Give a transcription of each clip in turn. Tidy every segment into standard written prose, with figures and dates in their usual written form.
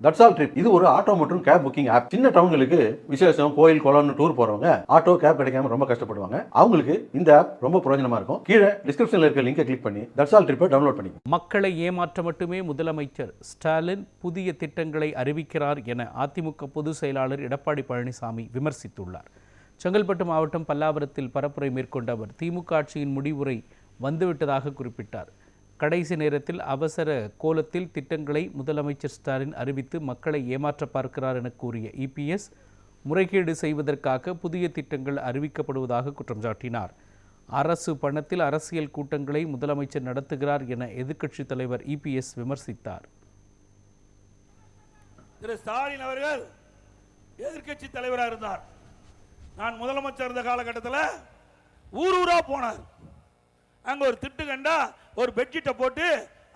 That's all trip இது ஒரு auto மற்றும் கேப் புக்கிங் ஆப். சின்ன டவுன்களுக்கு விசேஷம், கோயில், குளம்னு டூர் போறவங்க ஆட்டோ கேப் கிடைக்காம ரொம்ப கஷ்டப்படுவாங்க. அவங்களுக்கு இந்த ஆப் ரொம்ப பிரயோஜனமா இருக்கும். கீழே டிஸ்கிரிப்ஷன்ல இருக்க லிங்கை கிளிக் பண்ணி தட்ஸ் ஆல் ட்ரிப்பை டவுன்லோட் பண்ணி. மக்களை ஏமாற்ற மட்டுமே முதலமைச்சர் ஸ்டாலின் புதிய திட்டங்களை அறிவிக்கிறார் என அதிமுக பொதுச் செயலாளர் எடப்பாடி பழனிசாமி விமர்சித்துள்ளார். செங்கல்பட்டு மாவட்டம் பல்லாவரத்தில் பரப்புரை மேற்கொண்ட அவர் திமுக ஆட்சியின் முடிவுரை வந்துவிட்டதாக குறிப்பிட்டார். கடைசி நேரத்தில் அவசர கோலத்தில் திட்டங்களை முதலமைச்சர் ஸ்டாலின் அறிவித்து மக்களை ஏமாற்ற பார்க்கிறார் என கூறிய இபிஎஸ் முறைகேடு செய்வதற்காக புதிய திட்டங்கள் அறிவிக்கப்படுவதாக குற்றம் சாட்டினார். அரசு பணத்தில் அரசியல் கூட்டங்களை முதலமைச்சர் நடத்துகிறார் என எதிர்க்கட்சித் தலைவர் இபிஎஸ் விமர்சித்தார். திரு ஸ்டாலின் அவர்கள் எதிர்க்கட்சி தலைவராக இருந்தார். நான் முதலமைச்சர் இருந்த காலகட்டத்தில் ஊர் ஊரா போனார். அங்க ஒரு திட்டு கண்டா ஒரு பெட்ஷீட்டை போட்டு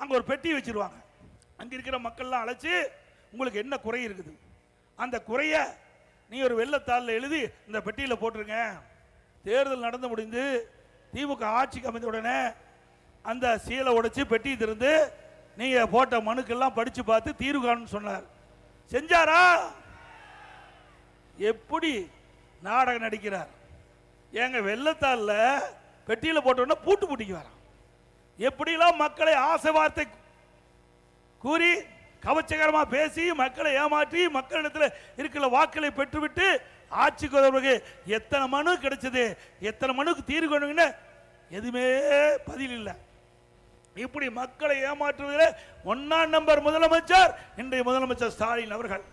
அங்க ஒரு பெட்டி வச்சிருவாங்க. அங்க இருக்கிற மக்கள்லாம் அழைச்சி உங்களுக்கு என்ன குறை இருக்குது, அந்த குறைய நீ ஒரு வெள்ளத்தாளில் எழுதி இந்த பெட்டியில் போட்டுருங்க. தேர்தல் நடந்து முடிந்து திமுக ஆட்சிக்கு அமைந்த உடனே அந்த சீலை உடைச்சு பெட்டி திறந்து நீங்க போட்ட மனுக்கெல்லாம் படிச்சு பார்த்து தீர்வு காணும்னு சொன்னார். செஞ்சாரா? எப்படி நாடகம் நடிக்கிறார் ஏங்க? வெள்ளத்தாளில் பெட்டியில் போட்டோன்னா பூட்டு பூட்டிக்கு வரான். எப்படிலாம் மக்களை ஆசை வார்த்தை கூறி கவச்சகரமா பேசி மக்களை ஏமாற்றி மக்களிடத்தில் இருக்கிற வாக்களை பெற்றுவிட்டு ஆட்சிக்கு வருவதற்கு எத்தனை மனு கிடைச்சது, எத்தனை மனுக்கு தீர்வு காணுங்கன்னு எதுவுமே பதில் இல்லை. இப்படி மக்களை ஏமாற்றுவதில் 1ஆம் நம்பர் முதலமைச்சர் இன்றைய முதலமைச்சர் ஸ்டாலின் அவர்கள்.